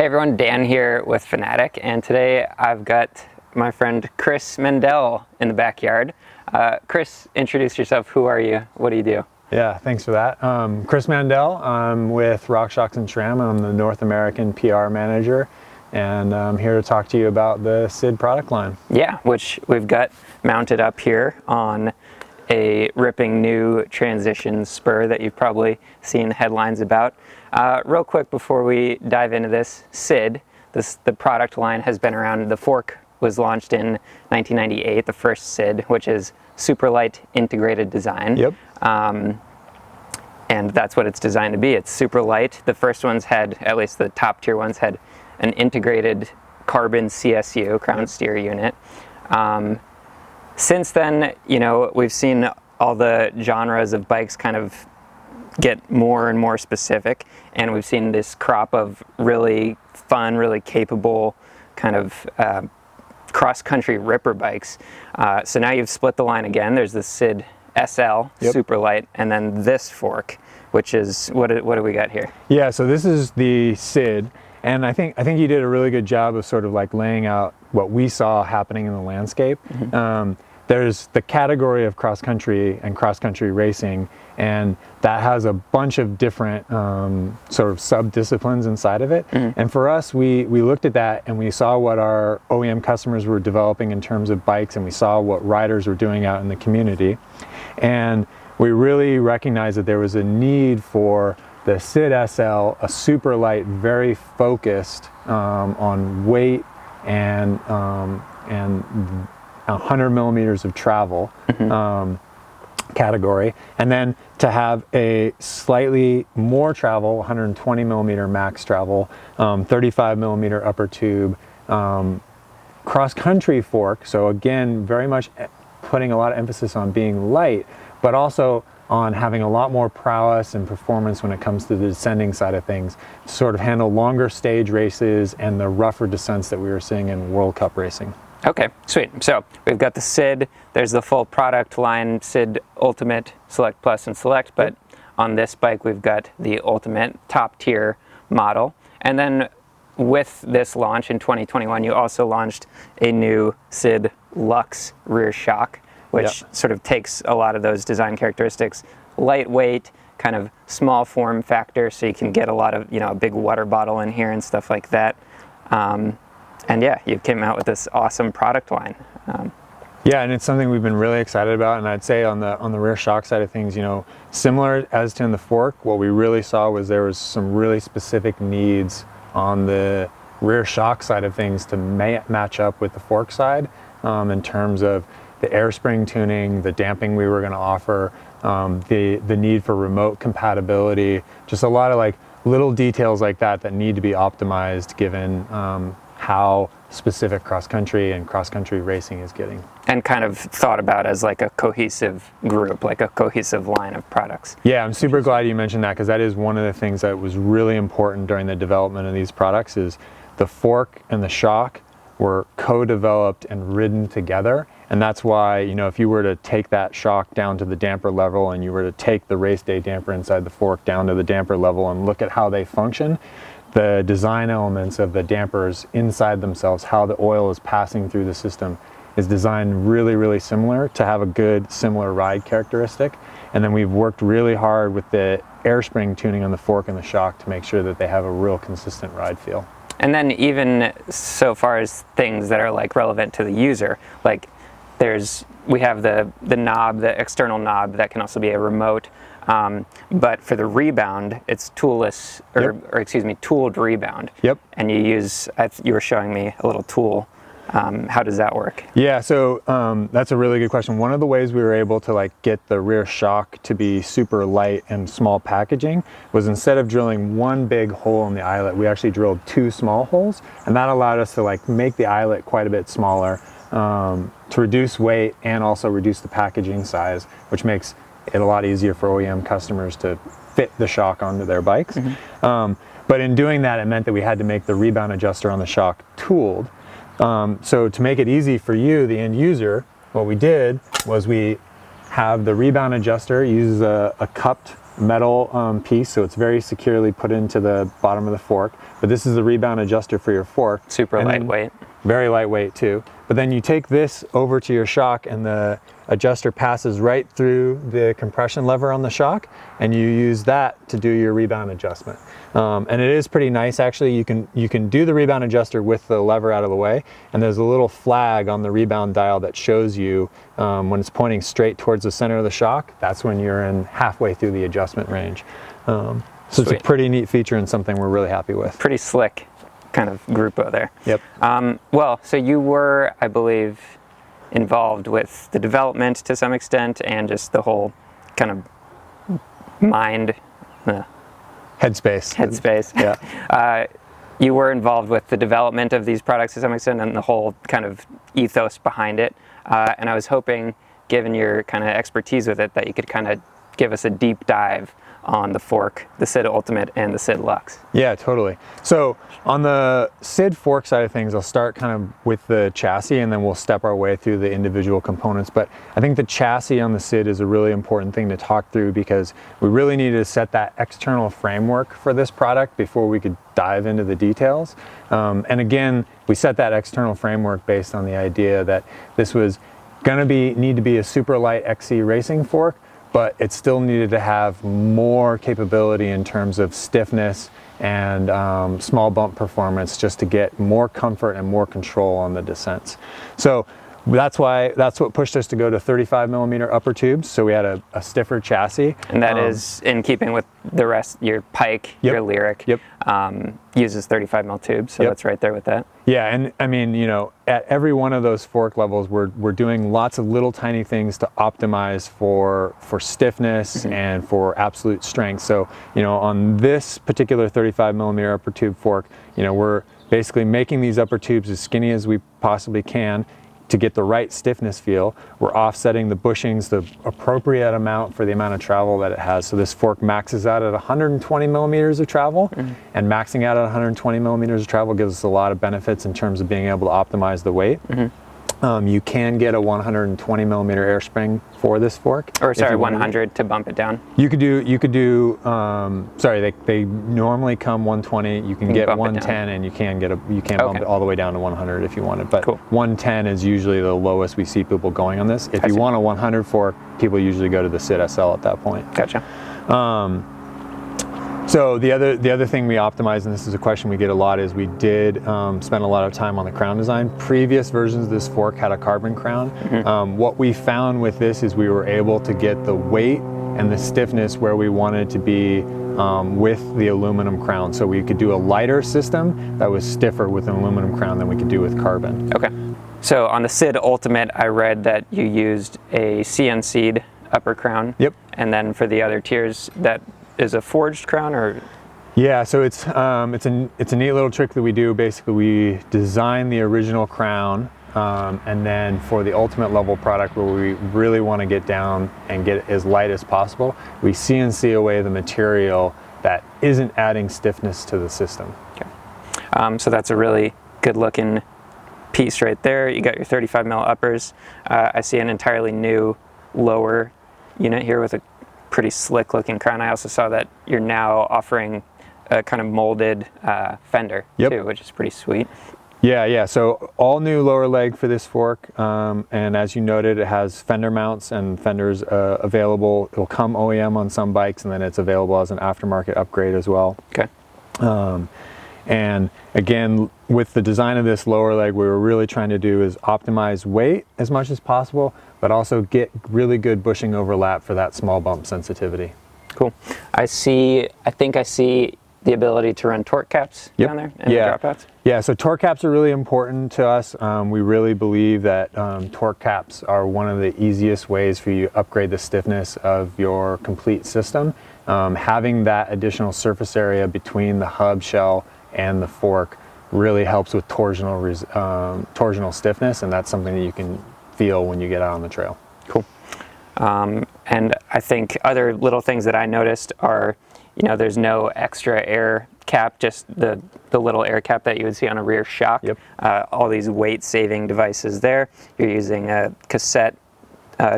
Hey everyone, Dan here with Fanatik, and today I've got my friend Chris Mandell in the backyard. Chris, introduce yourself. Who are you? What do you do? Yeah, thanks for that. Chris Mandell. I'm with RockShox and SNTRAM. I'm the North American PR manager, and I'm here to talk to you about the SID product line. Yeah, which we've got mounted up here on a ripping new Transition Spur that you've probably seen headlines about. Real quick before we dive into this, SID, the product line has been around. The fork was launched in 1998, the first SID, which is super light integrated design. Yep. And that's what it's designed to be. It's super light. The first ones had, at least the top tier ones, had an integrated carbon CSU, crown steer unit. Since then, you know, we've seen all the genres of bikes kind of get more and more specific, and we've seen this crop of really fun, really capable kind of cross-country ripper bikes. So now you've split the line again. There's the SID SL, yep, super light, and then this fork, which is, what do we got here? Yeah, so this is the SID, and I think you did a really good job of sort of like laying out what we saw happening in the landscape. Mm-hmm. There's the category of cross-country and cross-country racing, and that has a bunch of different sort of sub-disciplines inside of it. Mm-hmm. And for us, we looked at that and we saw what our OEM customers were developing in terms of bikes, and we saw what riders were doing out in the community. And we really recognized that there was a need for the SID SL, a super light, very focused on weight and 100 millimeters of travel, mm-hmm, category, and then to have a slightly more travel, 120 millimeter max travel, 35 millimeter upper tube, cross-country fork. So again, very much putting a lot of emphasis on being light, but also on having a lot more prowess and performance when it comes to the descending side of things, to sort of handle longer stage races and the rougher descents that we were seeing in World Cup racing. Okay, sweet. So we've got the SID, there's the full product line, SID Ultimate, Select Plus, and Select, but on this bike we've got the Ultimate top tier model. And then with this launch in 2021, you also launched a new SIDluxe rear shock, which sort of takes a lot of those design characteristics, lightweight, kind of small form factor, so you can get a lot of, you know, a big water bottle in here and stuff like that. And yeah, you came out with this awesome product line. Yeah, and it's something we've been really excited about. And I'd say on the rear shock side of things, you know, similar as to in the fork, what we really saw was there was some really specific needs on the rear shock side of things to match up with the fork side, in terms of the air spring tuning, the damping we were going to offer, the need for remote compatibility, just a lot of like little details like that that need to be optimized given how specific cross-country and cross-country racing is getting. And kind of thought about as like a cohesive group, like a cohesive line of products. Yeah, I'm super glad you mentioned that, because that is one of the things that was really important during the development of these products. Is the fork and the shock were co-developed and ridden together. And that's why, you know, if you were to take that shock down to the damper level and you were to take the race day damper inside the fork down to the damper level and look at how they function, the design elements of the dampers inside themselves, how the oil is passing through the system, is designed really, really similar to have a good similar ride characteristic. And then we've worked really hard with the air spring tuning on the fork and the shock to make sure that they have a real consistent ride feel. And then even so far as things that are like relevant to the user, like we have the knob, the external knob that can also be a remote. But for the rebound, it's toolless, or excuse me, tooled rebound. Yep. And you were showing me a little tool. How does that work? Yeah, so that's a really good question. One of the ways we were able to like get the rear shock to be super light and small packaging was, instead of drilling one big hole in the eyelet, we actually drilled two small holes, and that allowed us to like make the eyelet quite a bit smaller, to reduce weight and also reduce the packaging size, which makes it a lot easier for OEM customers to fit the shock onto their bikes. Mm-hmm. But in doing that, it meant that we had to make the rebound adjuster on the shock tooled. So to make it easy for you, the end user, what we did was we have the rebound adjuster use a cupped metal piece, so it's very securely put into the bottom of the fork. But this is the rebound adjuster for your fork. Super lightweight. Very lightweight too. But then you take this over to your shock and the adjuster passes right through the compression lever on the shock, and you use that to do your rebound adjustment. And it is pretty nice actually. You can do the rebound adjuster with the lever out of the way, and there's a little flag on the rebound dial that shows you when it's pointing straight towards the center of the shock, that's when you're in halfway through the adjustment range. So it's a pretty neat feature and something we're really happy with. Pretty slick kind of grupo there. Yep. Well, so you were, I believe, involved with the development to some extent and just the whole kind of mind headspace. Yeah. You were involved with the development of these products to some extent and the whole kind of ethos behind it. And I was hoping, given your kind of expertise with it, that you could kind of give us a deep dive on the fork, the SID Ultimate and the SIDluxe. Yeah, totally. So on the SID fork side of things, I'll start kind of with the chassis and then we'll step our way through the individual components. But I think the chassis on the SID is a really important thing to talk through because we really needed to set that external framework for this product before we could dive into the details. And again, we set that external framework based on the idea that this was going to need to be a super light XC racing fork, but it still needed to have more capability in terms of stiffness and small bump performance just to get more comfort and more control on the descents. So that's what pushed us to go to 35mm upper tubes. So we had a stiffer chassis. And that is in keeping with the rest, your Pike, your Lyric, uses 35mm tubes. So that's right there with that. Yeah, and I mean, you know, at every one of those fork levels, we're doing lots of little tiny things to optimize for stiffness and for absolute strength. So, you know, on this particular 35mm upper tube fork, you know, we're basically making these upper tubes as skinny as we possibly can to get the right stiffness feel. We're offsetting the bushings the appropriate amount for the amount of travel that it has. So this fork maxes out at 120mm of travel, and maxing out at 120mm of travel gives us a lot of benefits in terms of being able to optimize the weight. You can get a 120mm air spring for this fork. Or sorry, 100 to bump it down. You could do sorry, they normally come 120. You can get 110 and you can bump it all the way down to 100 if you want it. But 110 is usually the lowest we see people going on this. If you want a 100 fork, people usually go to the SID SL at that point. Gotcha. So the other thing we optimized, and this is a question we get a lot, is we did spend a lot of time on the crown design. Previous versions of this fork had a carbon crown. What we found with this is we were able to get the weight and the stiffness where we wanted to be with the aluminum crown. So we could do a lighter system that was stiffer with an aluminum crown than we could do with carbon. Okay. So on the SID Ultimate, I read that you used a CNC'd upper crown. Yep. And then for the other tiers, that is a forged crown, or? Yeah, so it's a neat little trick that we do. Basically, we design the original crown, and then for the ultimate level product where we really want to get down and get it as light as possible, we CNC away the material that isn't adding stiffness to the system. Okay. So that's a really good looking piece right there. You got your 35mm uppers. I see an entirely new lower unit here with a pretty slick looking crown. I also saw that you're now offering a kind of molded fender too, which is pretty sweet. Yeah, so all new lower leg for this fork, and as you noted, it has fender mounts and fenders available. It'll come OEM on some bikes, and then it's available as an aftermarket upgrade as well. Okay. And again, with the design of this lower leg, what we're really trying to do is optimize weight as much as possible, but also get really good bushing overlap for that small bump sensitivity. Cool. I think I see the ability to run torque caps down there and the dropouts. Yeah, so torque caps are really important to us. We really believe that torque caps are one of the easiest ways for you to upgrade the stiffness of your complete system. Having that additional surface area between the hub shell and the fork really helps with torsional stiffness, and that's something that you can feel when you get out on the trail. Cool. And I think other little things that I noticed are, you know, there's no extra air cap, just the little air cap that you would see on a rear shock. All these weight saving devices there. You're using a cassette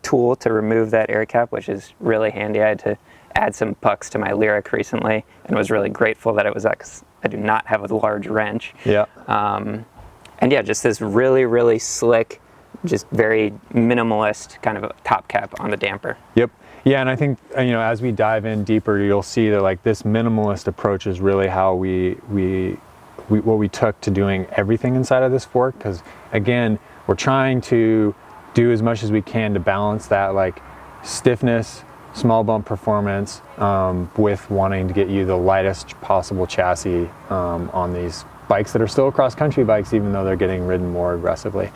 tool to remove that air cap, which is really handy. I had to add some pucks to my Lyric recently, and was really grateful that it was that, 'cause I do not have a large wrench. Yeah. And yeah, just this really, really slick, just very minimalist kind of a top cap on the damper. Yep. Yeah, and I think, you know, as we dive in deeper, you'll see that like this minimalist approach is really how what we took to doing everything inside of this fork. Because again, we're trying to do as much as we can to balance that like stiffness, small bump performance, with wanting to get you the lightest possible chassis on these bikes that are still cross-country bikes, even though they're getting ridden more aggressively.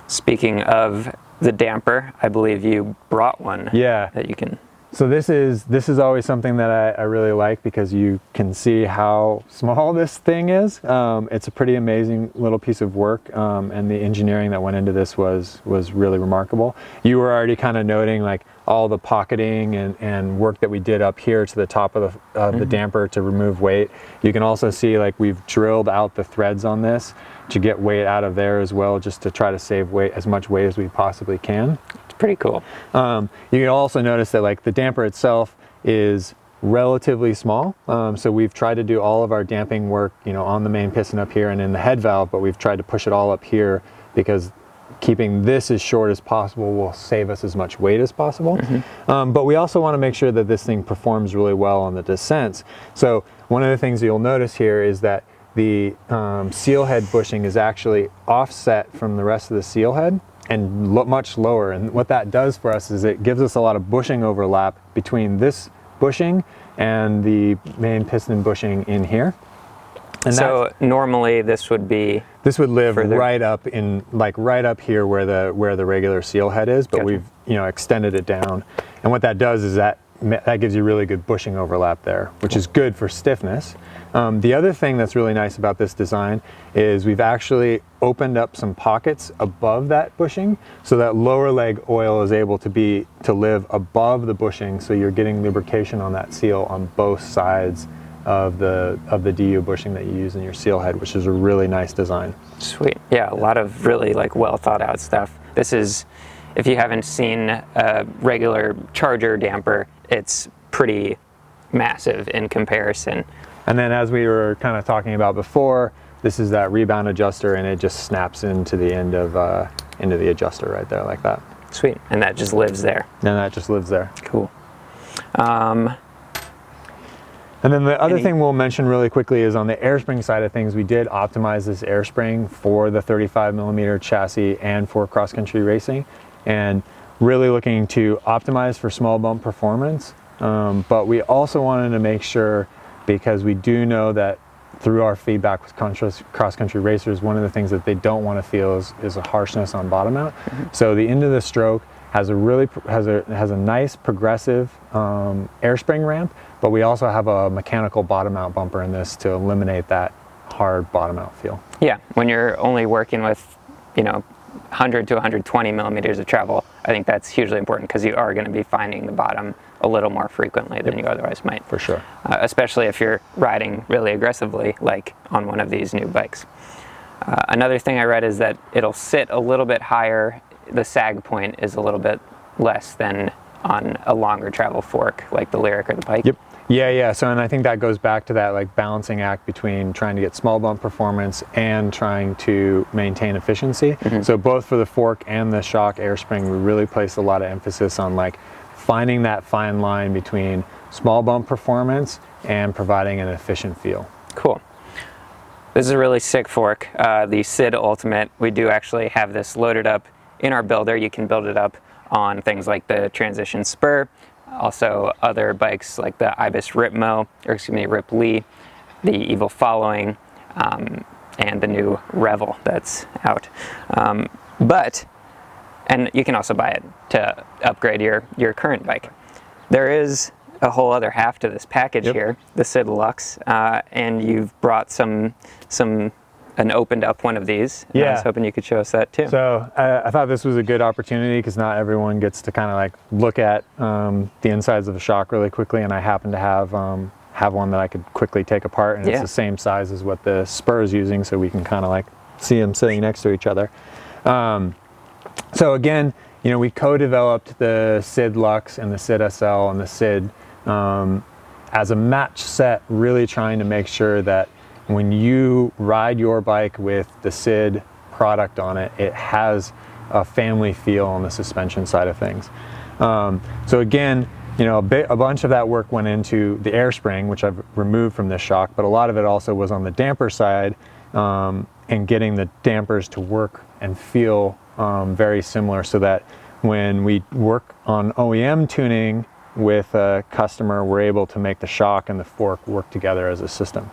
Speaking of the damper, I believe you brought one. Yeah. That you can. So this is always something that I really like, because you can see how small this thing is. It's a pretty amazing little piece of work, and the engineering that went into this was really remarkable. You were already kind of noting like all the pocketing and work that we did up here to the top of the damper to remove weight. You can also see like we've drilled out the threads on this to get weight out of there as well, just to try to save weight, as much weight as we possibly can. Pretty cool. You can also notice that like the damper itself is relatively small. So we've tried to do all of our damping work, you know, on the main piston up here and in the head valve, but we've tried to push it all up here, because keeping this as short as possible will save us as much weight as possible. But we also want to make sure that this thing performs really well on the descents. So one of the things you'll notice here is that the seal head bushing is actually offset from the rest of the seal head and much lower. And what that does for us is it gives us a lot of bushing overlap between this bushing and the main piston bushing in here. And so normally this would live further. right up in, like right up here where the regular seal head is, but Gotcha. we've, you know, extended it down. And what that does is that gives you really good bushing overlap there, which is good for stiffness. The other thing that's really nice about this design is we've actually opened up some pockets above that bushing, so that lower leg oil is able to live above the bushing, so you're getting lubrication on that seal on both sides of the DU bushing that you use in your seal head, which is a really nice design. Sweet. Yeah, a lot of really like well thought out stuff. This is, if you haven't seen a regular Charger damper, it's pretty massive in comparison. And then, as we were kind of talking about before, this is that rebound adjuster, and it just snaps into the end of into the adjuster right there, like that. Sweet. And that just lives there. And that just lives there. Cool. And then the other thing we'll mention really quickly is on the airspring side of things, we did optimize this airspring for the 35mm chassis and for cross-country racing, and really looking to optimize for small bump performance. But we also wanted to make sure, because we do know that through our feedback with cross-country racers, one of the things that they don't want to feel is a harshness on bottom out. So the end of the stroke has a nice progressive airspring ramp, but we also have a mechanical bottom out bumper in this to eliminate that hard bottom out feel. Yeah, when you're only working with, you know, 100 to 120 millimeters of travel, I think that's hugely important, because you are going to be finding the bottom a little more frequently than you otherwise might. For sure. Especially if you're riding really aggressively, like on one of these new bikes. Another thing I read is that it'll sit a little bit higher. The sag point is a little bit less than on a longer travel fork, like the Lyric or the Pike. Yep. Yeah. So, and I think that goes back to that like balancing act between trying to get small bump performance and trying to maintain efficiency. So both for the fork and the shock airspring, we really placed a lot of emphasis on like finding that fine line between small bump performance and providing an efficient feel. Cool. This is a really sick fork, the SID Ultimate. We do actually have this loaded up in our builder. You can build it up on things like the Transition Spur, also other bikes like the Ibis Rip Lee, the Evo Following, and the new Revel that's out. And you can also buy it to upgrade your current bike. There is a whole other half to this package here, the SIDluxe, and you've brought an opened up one of these. Yeah. I was hoping you could show us that too. So I thought this was a good opportunity, because not everyone gets to kind of like look at the insides of a shock really quickly, and I happen to have one that I could quickly take apart, and it's the same size as what the Spur is using, so we can kind of like see them sitting next to each other. So again, you know, we co-developed the SIDluxe and the SID SL and the SID as a match set, really trying to make sure that when you ride your bike with the SID product on it, it has a family feel on the suspension side of things. So again, you know, a bunch of that work went into the air spring, which I've removed from this shock, but a lot of it also was on the damper side, and getting the dampers to work and feel very similar, so that when we work on OEM tuning with a customer, we're able to make the shock and the fork work together as a system.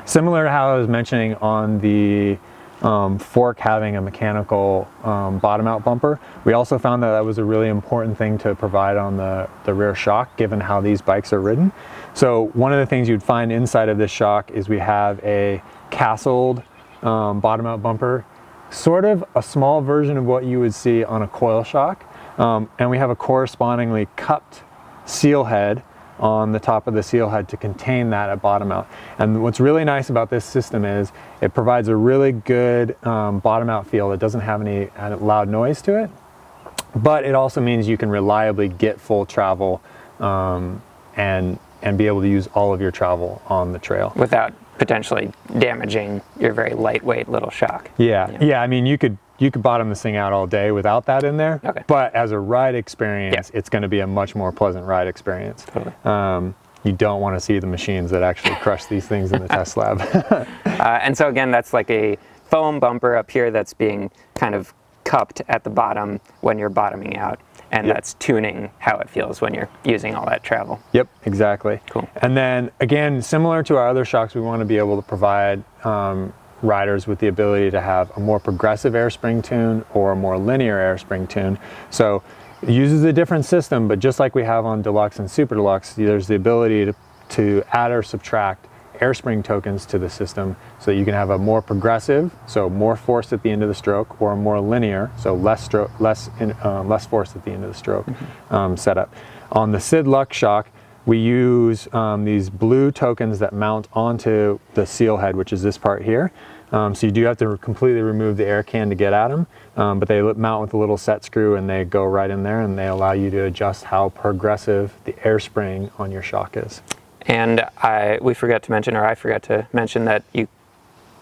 Similar to how I was mentioning on the fork having a mechanical bottom out bumper, we also found that that was a really important thing to provide on the rear shock, given how these bikes are ridden. So one of the things you'd find inside of this shock is we have a castled bottom out bumper, sort of a small version of what you would see on a coil shock, and we have a correspondingly cupped seal head on the top of the seal head to contain that at bottom out. And what's really nice about this system is it provides a really good bottom out feel that doesn't have any loud noise to it, but it also means you can reliably get full travel and be able to use all of your travel on the trail without potentially damaging your very lightweight little shock. Yeah. I mean, you could bottom this thing out all day without that in there. Okay. But as a ride experience, it's going to be a much more pleasant ride experience. Totally. You don't want to see the machines that actually crush these things in the test lab. And so again, that's like a foam bumper up here that's being kind of cupped at the bottom when you're bottoming out. And that's tuning how it feels when you're using all that travel. Yep, exactly. Cool. And then again, similar to our other shocks, we want to be able to provide riders with the ability to have a more progressive air spring tune or a more linear air spring tune. So it uses a different system, but just like we have on Deluxe and Super Deluxe, there's the ability to add or subtract air spring tokens to the system, so that you can have a more progressive, so more force at the end of the stroke, or a more linear, so less force at the end of the stroke setup. On the SIDluxe shock, we use these blue tokens that mount onto the seal head, which is this part here. So you do have to completely remove the air can to get at them, but they mount with a little set screw and they go right in there, and they allow you to adjust how progressive the air spring on your shock is. And we forgot to mention, or I forgot to mention, that you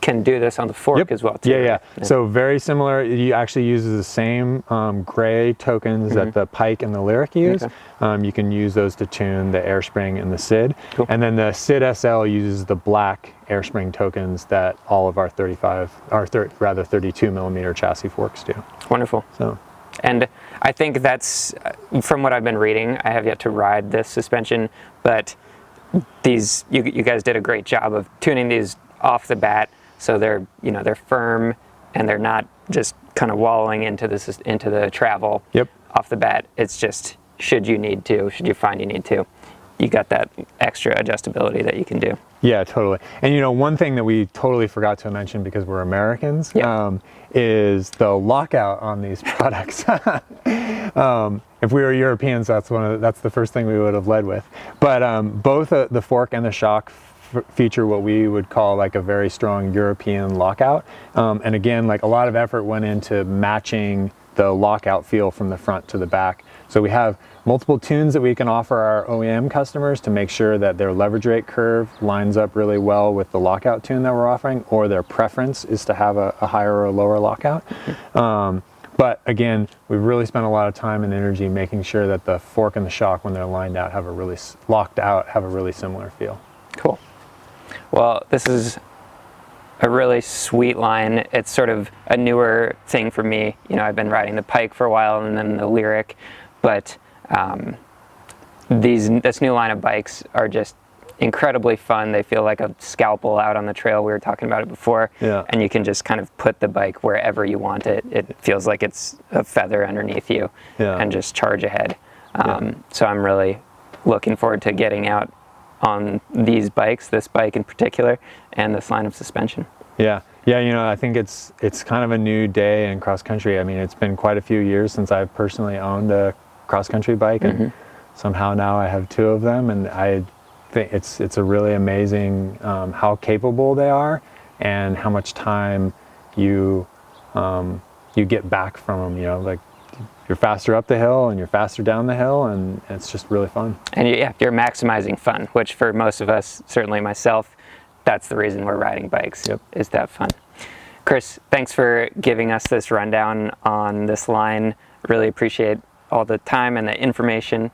can do this on the fork as well too. Yeah. So very similar. It actually uses the same gray tokens that the Pike and the Lyric use. Okay. You can use those to tune the air spring and the SID. Cool. And then the SID SL uses the black air spring tokens that all of our 32 millimeter chassis forks do. Wonderful. So. And I think that's, from what I've been reading, I have yet to ride this suspension, but these, you guys did a great job of tuning these off the bat, so they're firm and they're not just kind of wallowing into the travel off the bat. It's just, should you find you need to, you got that extra adjustability that you can do. Yeah, totally. And one thing that we totally forgot to mention, because we're Americans, is the lockout on these products. If we were Europeans, that's the first thing we would have led with. But both the fork and the shock feature what we would call like a very strong European lockout. And again, like a lot of effort went into matching the lockout feel from the front to the back. So we have multiple tunes that we can offer our OEM customers to make sure that their leverage rate curve lines up really well with the lockout tune that we're offering, or their preference is to have a higher or a lower lockout. But again, we've really spent a lot of time and energy making sure that the fork and the shock, when they're lined out, have a really similar feel. Cool. Well, this is a really sweet line. It's sort of a newer thing for me. I've been riding the Pike for a while and then the Lyric, but this new line of bikes are just incredibly fun. They feel like a scalpel out on the trail. We were talking about it before. Yeah. And you can just kind of put the bike wherever you want it. It feels like it's a feather underneath you and just charge ahead. So I'm really looking forward to getting out on these bikes, this bike in particular, and this line of suspension. Yeah, I think it's kind of a new day in cross country. I mean, it's been quite a few years since I've personally owned a cross country bike, and somehow now I have two of them, and I think it's a really amazing how capable they are and how much time you get back from them. Like you're faster up the hill and you're faster down the hill, and it's just really fun. And yeah, you're maximizing fun, which for most of us, certainly myself, that's the reason we're riding bikes, is that fun. Chris, thanks for giving us this rundown on this line. Really appreciate all the time and the information.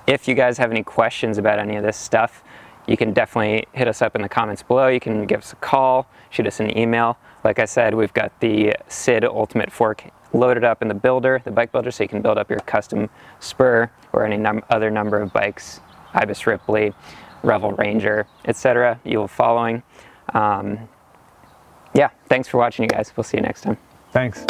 If you guys have any questions about any of this stuff, you can definitely hit us up in the comments below. You can give us a call, shoot us an email. Like I said, we've got the SID Ultimate Fork loaded up in the builder, the bike builder, so you can build up your custom Spur or any other number of bikes, Ibis Ripley, Revel Ranger, etc. you'll following. Yeah, thanks for watching, you guys. We'll see you next time. Thanks.